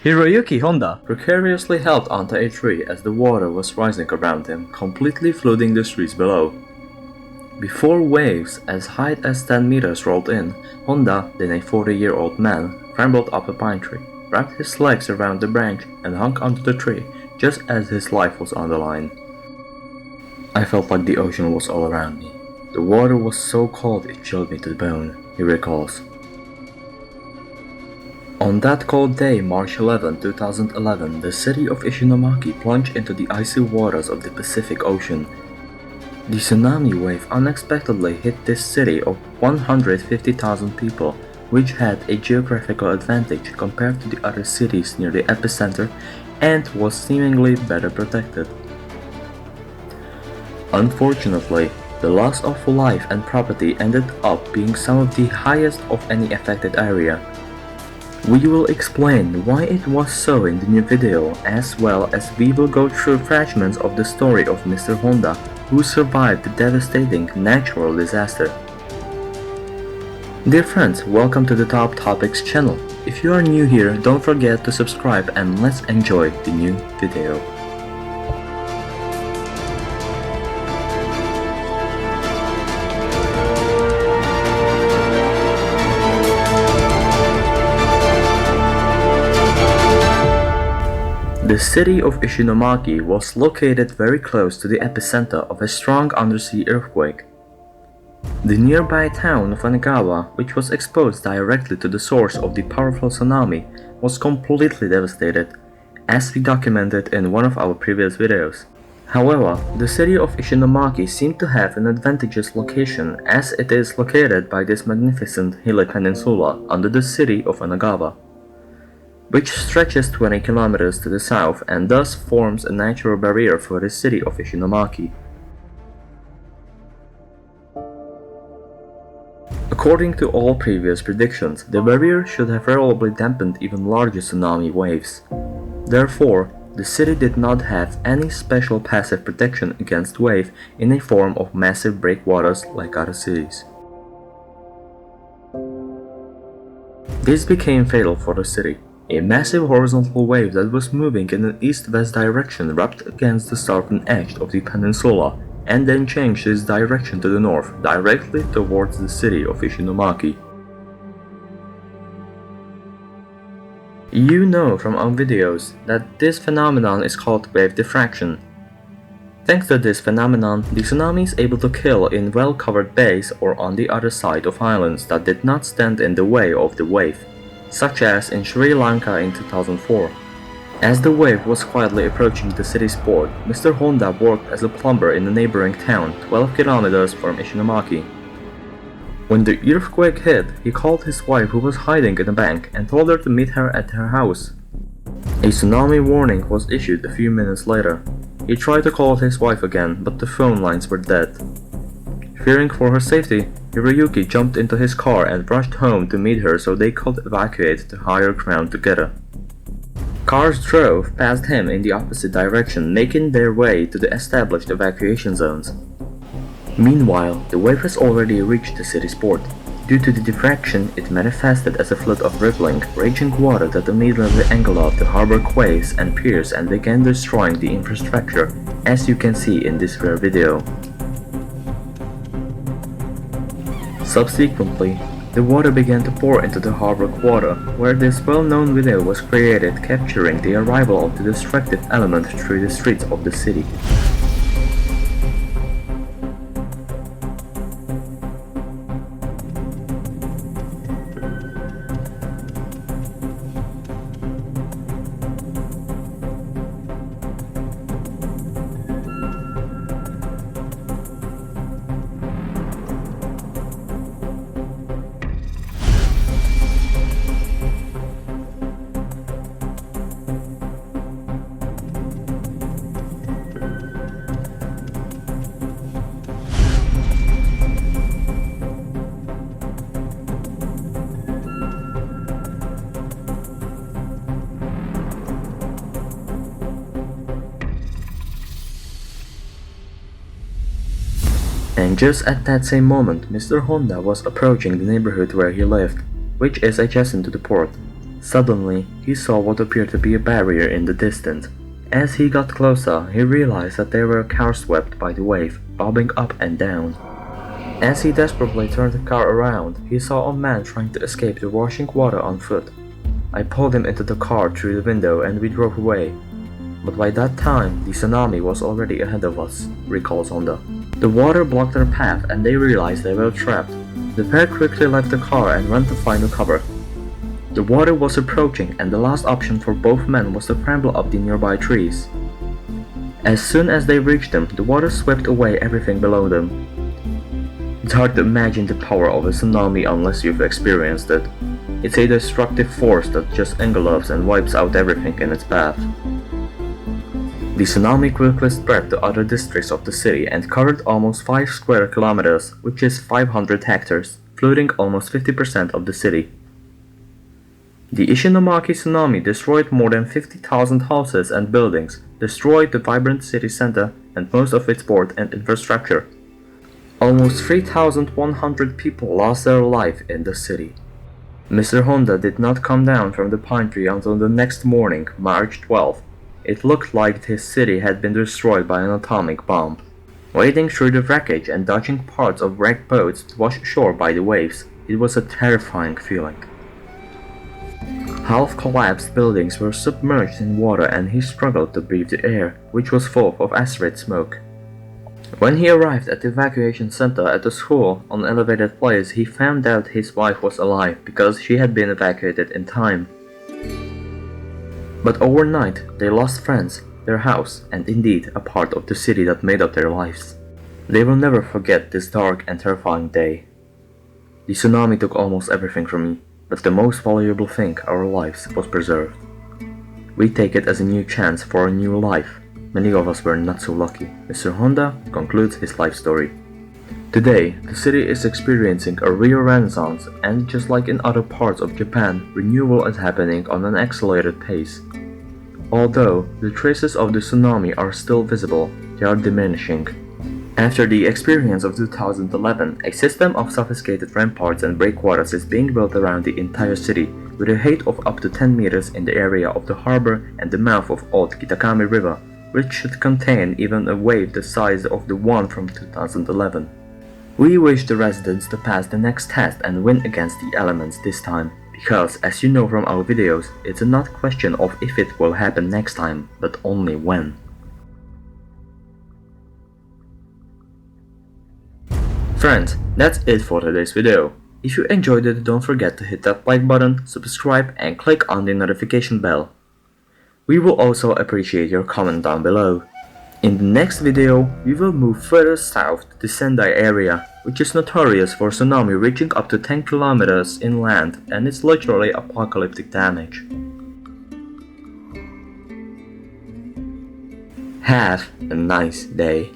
Hiroyuki Honda precariously held onto a tree as the water was rising around him, completely flooding the streets below. Before waves as high as 10 meters rolled in, Honda, then a 40-year-old man, scrambled up a pine tree, wrapped his legs around the branch, and hung onto the tree just as his life was on the line. I felt like the ocean was all around me. The water was so cold it chilled me to the bone, he recalls. On that cold day, March 11, 2011, the city of Ishinomaki plunged into the icy waters of the Pacific Ocean. The tsunami wave unexpectedly hit this city of 150,000 people, which had a geographical advantage compared to the other cities near the epicenter and was seemingly better protected. Unfortunately, the loss of life and property ended up being some of the highest of any affected area. We will explain why it was so in the new video, as well as we will go through fragments of the story of Mr. Honda, who survived the devastating natural disaster. Dear friends, welcome to the Top Topics channel. If you are new here, don't forget to subscribe and let's enjoy the new video. The city of Ishinomaki was located very close to the epicenter of a strong undersea earthquake. The nearby town of Anagawa, which was exposed directly to the source of the powerful tsunami, was completely devastated, as we documented in one of our previous videos. However, the city of Ishinomaki seemed to have an advantageous location as it is located by this magnificent hilly peninsula under the city of Anagawa, which stretches 20 kilometers to the south and thus forms a natural barrier for the city of Ishinomaki. According to all previous predictions, the barrier should have probably dampened even larger tsunami waves. Therefore, the city did not have any special passive protection against wave in a form of massive breakwaters like other cities. This became fatal for the city. A massive horizontal wave that was moving in an east-west direction rapped against the southern edge of the peninsula and then changed its direction to the north, directly towards the city of Ishinomaki. You know from our videos that this phenomenon is called wave diffraction. Thanks to this phenomenon, the tsunami is able to kill in well-covered bays or on the other side of islands that did not stand in the way of the wave, such as in Sri Lanka in 2004. As the wave was quietly approaching the city's port, Mr. Honda worked as a plumber in a neighboring town 12 kilometers from Ishinomaki. When the earthquake hit, he called his wife who was hiding in a bank and told her to meet her at her house. A tsunami warning was issued a few minutes later. He tried to call his wife again, but the phone lines were dead. Fearing for her safety, Hiroyuki jumped into his car and rushed home to meet her so they could evacuate to higher ground together. Cars drove past him in the opposite direction, making their way to the established evacuation zones. Meanwhile, the wave has already reached the city's port. Due to the diffraction, it manifested as a flood of rippling, raging water that immediately engulfed the harbor quays and piers and began destroying the infrastructure, as you can see in this rare video. Subsequently, the water began to pour into the harbor quarter, where this well-known video was created capturing the arrival of the destructive element through the streets of the city. And just at that same moment, Mr. Honda was approaching the neighborhood where he lived, which is adjacent to the port. Suddenly, he saw what appeared to be a barrier in the distance. As he got closer, he realized that they were cars swept by the wave, bobbing up and down. As he desperately turned the car around, he saw a man trying to escape the rushing water on foot. I pulled him into the car through the window and we drove away. But by that time, the tsunami was already ahead of us, recalls Honda. The water blocked their path and they realized they were trapped. The pair quickly left the car and ran to find a cover. The water was approaching and the last option for both men was to scramble up the nearby trees. As soon as they reached them, the water swept away everything below them. It's hard to imagine the power of a tsunami unless you've experienced it. It's a destructive force that just envelopes and wipes out everything in its path. The tsunami quickly spread to other districts of the city and covered almost 5 square kilometers, which is 500 hectares, flooding almost 50% of the city. The Ishinomaki tsunami destroyed more than 50,000 houses and buildings, destroyed the vibrant city center and most of its port and infrastructure. Almost 3,100 people lost their life in the city. Mr. Honda did not come down from the pine tree until the next morning, March 12th. It looked like his city had been destroyed by an atomic bomb. Wading through the wreckage and dodging parts of wrecked boats washed ashore by the waves, it was a terrifying feeling. Half-collapsed buildings were submerged in water and he struggled to breathe the air, which was full of acrid smoke. When he arrived at the evacuation center at the school on elevated place, he found out his wife was alive because she had been evacuated in time. But overnight, they lost friends, their house, and indeed a part of the city that made up their lives. They will never forget this dark and terrifying day. The tsunami took almost everything from me, but the most valuable thing, our lives, was preserved. We take it as a new chance for a new life. Many of us were not so lucky. Mr. Honda concludes his life story. Today, the city is experiencing a real renaissance, and just like in other parts of Japan, renewal is happening on an accelerated pace. Although the traces of the tsunami are still visible, they are diminishing. After the experience of 2011, a system of sophisticated ramparts and breakwaters is being built around the entire city, with a height of up to 10 meters in the area of the harbor and the mouth of Old Kitakami River, which should contain even a wave the size of the one from 2011. We wish the residents to pass the next test and win against the elements this time, because as you know from our videos, it's not a question of if it will happen next time, but only when. Friends, that's it for today's video. If you enjoyed it, don't forget to hit that like button, subscribe and click on the notification bell. We will also appreciate your comment down below. In the next video, we will move further south to the Sendai area, which is notorious for tsunami reaching up to 10 kilometers inland and it's literally apocalyptic damage. Have a nice day.